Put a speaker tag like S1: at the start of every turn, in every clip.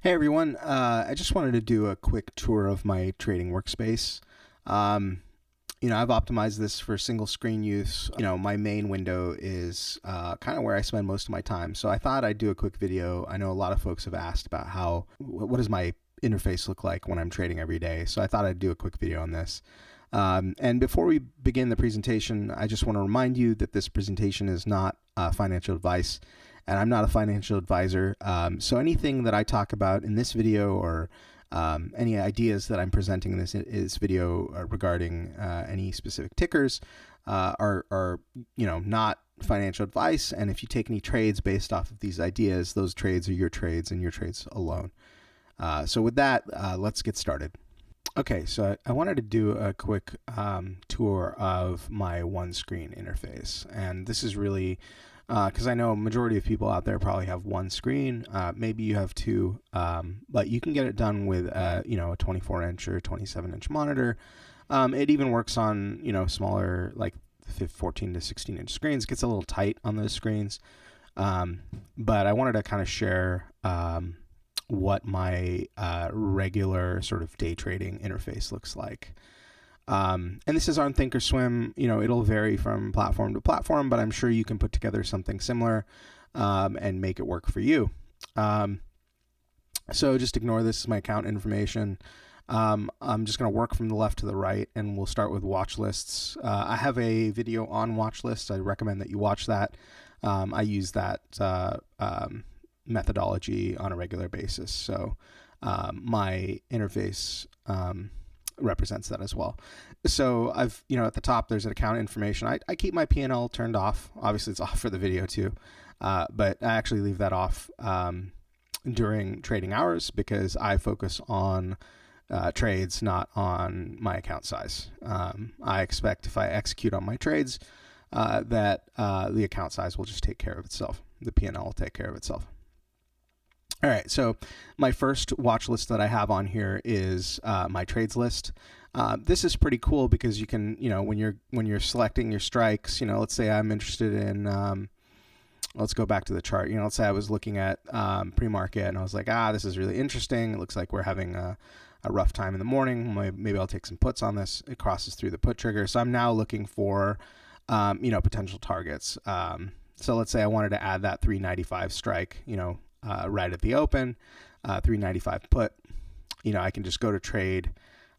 S1: Hey everyone, I just wanted to do a quick tour of my trading workspace. Um, I've optimized this for single screen use. My main window is kind of where I spend most of my time. So I thought I'd do a quick video. I know a lot of folks have asked about what does my interface look like when I'm trading every day. So I thought I'd do a quick video on this. And before we begin the presentation, I just want to remind you that this presentation is not financial advice, and I'm not a financial advisor. So anything that I talk about in this video or any ideas that I'm presenting in this video regarding any specific tickers are not financial advice. And if you take any trades based off of these ideas, those trades are your trades and your trades alone. So with that, let's get started. Okay, so I wanted to do a quick tour of my one screen interface. And this is really because I know a majority of people out there probably have one screen. Maybe you have two, but you can get it done with a 24-inch or 27-inch monitor. It even works on smaller, like 14 to 16-inch screens. It gets a little tight on those screens, but I wanted to kind of share what my regular sort of day trading interface looks like. And this is on thinkorswim. It'll vary from platform to platform, but I'm sure you can put together something similar and make it work for you. So just ignore this is my account information. I'm just going to work from the left to the right, and we'll start with watch lists. I have a video on watch lists. I recommend that you watch that. I use that methodology on a regular basis. So my interface represents that as well. So I've, at the top, there's an account information. I keep my P&L turned off. Obviously it's off for the video too. But I actually leave that off during trading hours because I focus on trades, not on my account size. I expect if I execute on my trades that the account size will just take care of itself. The P&L will take care of itself. All right, so my first watch list that I have on here is my trades list. This is pretty cool because you can, when you're selecting your strikes, let's say I'm interested in, let's go back to the chart. Let's say I was looking at pre-market and I was like, this is really interesting. It looks like we're having a rough time in the morning. Maybe I'll take some puts on this. It crosses through the put trigger. So I'm now looking for, potential targets. So let's say I wanted to add that 395 strike, right at the open, 395 put. I can just go to trade.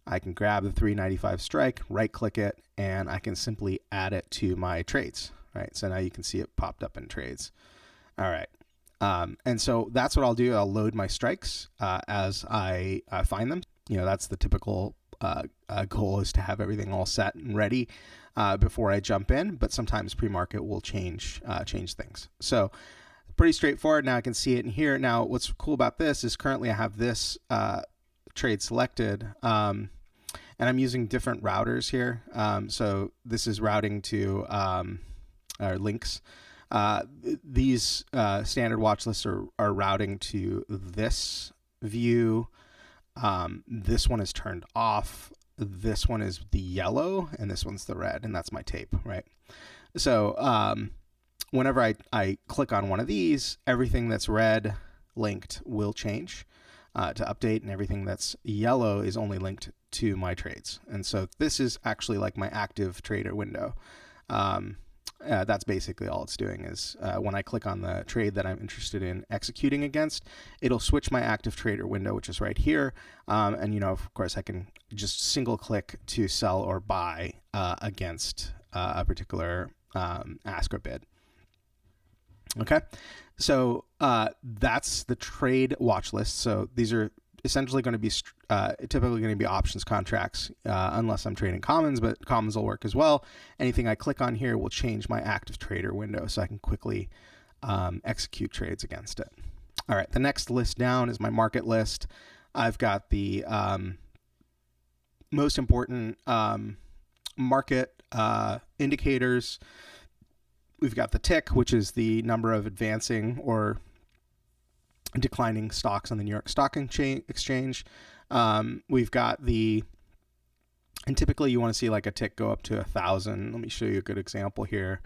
S1: I can grab the 395 strike, right click it, and I can simply add it to my trades. Right. So now you can see it popped up in trades. All right. And so that's what I'll do. I'll load my strikes as I find them. That's the typical goal, is to have everything all set and ready before I jump in. But sometimes pre-market will change things. So pretty straightforward. Now I can see it in here. Now what's cool about this is currently I have this trade selected, and I'm using different routers here. So this is routing to our links. These standard watch lists are routing to this view. This one is turned off. This one is the yellow, and this one's the red, and that's my tape, right? So whenever I click on one of these, everything that's red linked will change to update, and everything that's yellow is only linked to my trades. And so this is actually like my active trader window. That's basically all it's doing is when I click on the trade that I'm interested in executing against, it'll switch my active trader window, which is right here. And, of course, I can just single click to sell or buy against a particular ask or bid. Okay, so that's the trade watch list. So these are essentially going to be typically going to be options contracts, unless I'm trading commons, but commons will work as well. Anything I click on here will change my active trader window, so I can quickly execute trades against it. All right, the next list down is my market list. I've got the most important market indicators. We've got the tick, which is the number of advancing or declining stocks on the New York Stock Exchange. We've got and typically you want to see like a tick go up to 1,000. Let me show you a good example here.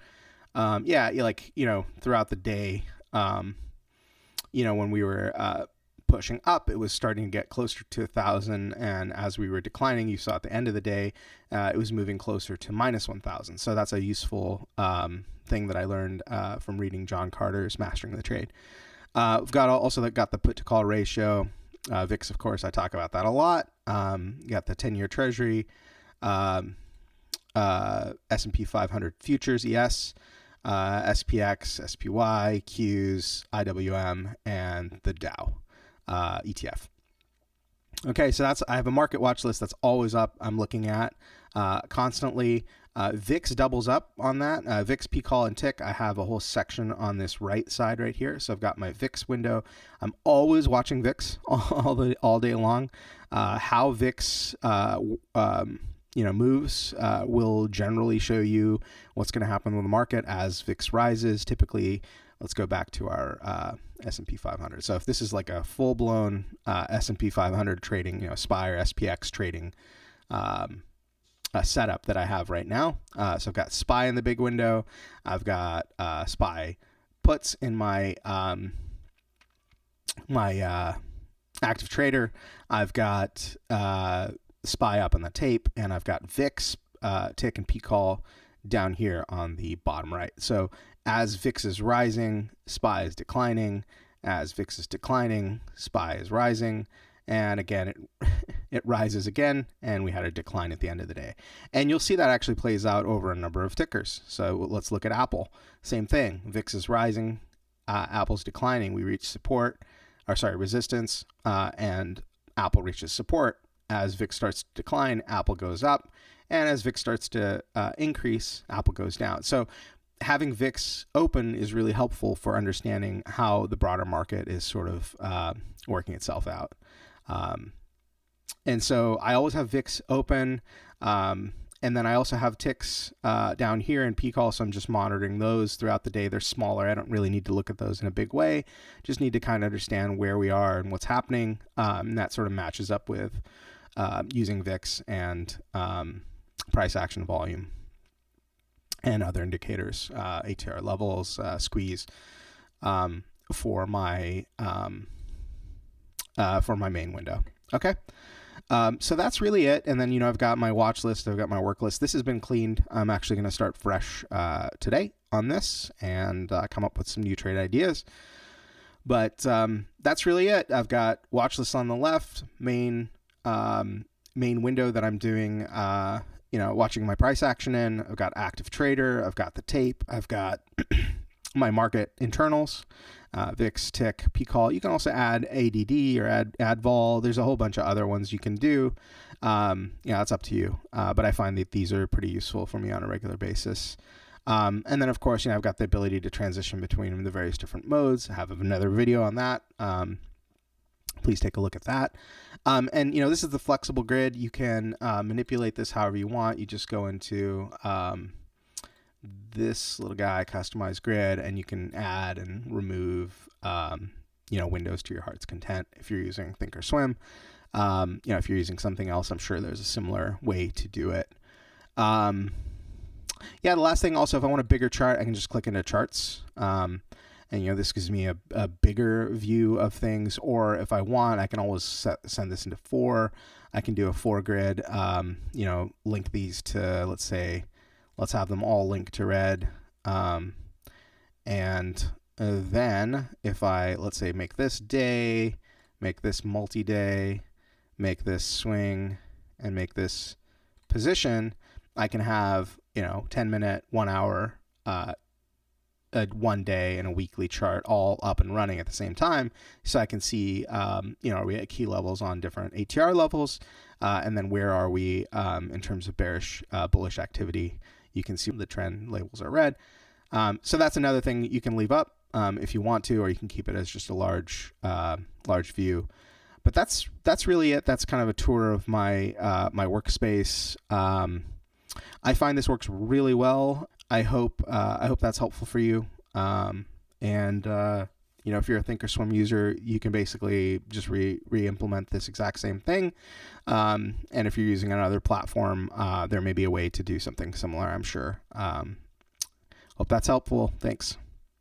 S1: Throughout the day, when we were pushing up, it was starting to get closer to 1,000. And as we were declining, you saw at the end of the day, it was moving closer to minus 1,000. So that's a useful thing that I learned from reading John Carter's Mastering the Trade. We've got the put to call ratio. VIX, of course, I talk about that a lot. You got the 10-year Treasury, S&P 500 futures, ES, SPX, SPY, Qs, IWM, and the Dow ETF. Okay, so I have a market watch list that's always up. I'm looking at constantly. VIX doubles up on that. VIX, P-call, and tick. I have a whole section on this right side right here. So I've got my VIX window. I'm always watching VIX all day long. How VIX moves will generally show you what's going to happen with the market as VIX rises. Typically, let's go back to our S&P 500. So if this is like a full-blown S&P 500 trading, SPY or SPX trading setup that I have right now. So I've got SPY in the big window. I've got SPY puts in my active trader. I've got SPY up on the tape, and I've got VIX, tick, and P-call down here on the bottom right. So as VIX is rising, SPY is declining. As VIX is declining, SPY is rising. And again, it rises again, and we had a decline at the end of the day. And you'll see that actually plays out over a number of tickers. So let's look at Apple. Same thing. VIX is rising, Apple's declining. We reach resistance, and Apple reaches support. As VIX starts to decline, Apple goes up. And as VIX starts to increase, Apple goes down. So having VIX open is really helpful for understanding how the broader market is sort of working itself out. And so I always have VIX open. And then I also have ticks down here in P-call, so I'm just monitoring those throughout the day. They're smaller. I don't really need to look at those in a big way. Just need to kind of understand where we are and what's happening. And that sort of matches up with using VIX and price action volume and other indicators, ATR levels, squeeze, for my main window. Okay. So that's really it. And then, I've got my watch list. I've got my work list. This has been cleaned. I'm actually going to start fresh today on this and come up with some new trade ideas. But that's really it. I've got watch lists on the left, main window that I'm doing, watching my price action in. I've got active trader. I've got the tape. I've got my market internals, VIX, tick, P-call. You can also add ADD or add vol. There's a whole bunch of other ones you can do. It's up to you. But I find that these are pretty useful for me on a regular basis. And then, of course, I've got the ability to transition between the various different modes. I have another video on that. Please take a look at that. And this is the flexible grid. You can manipulate this however you want. You just go into this little guy, customize grid, and you can add and remove windows to your heart's content if you're using thinkorswim. If you're using something else, I'm sure there's a similar way to do it. The last thing also, if I want a bigger chart, I can just click into charts. And this gives me a bigger view of things. Or if I want, I can always send this into 4. I can do a 4 grid, link these to, let's have them all linked to red. And then if I, make this day, make this multi-day, make this swing, and make this position, I can have, 10-minute, 1 hour, a 1 day and a weekly chart all up and running at the same time. So I can see, are we at key levels on different ATR levels? And then where are we in terms of bearish, bullish activity? You can see the trend labels are red. So that's another thing you can leave up if you want to, or you can keep it as just a large view. But that's really it. That's kind of a tour of my my workspace. I find this works really well. I hope that's helpful for you. If you're a thinkorswim user, you can basically just re-implement this exact same thing. And if you're using another platform, there may be a way to do something similar, I'm sure. Hope that's helpful. Thanks.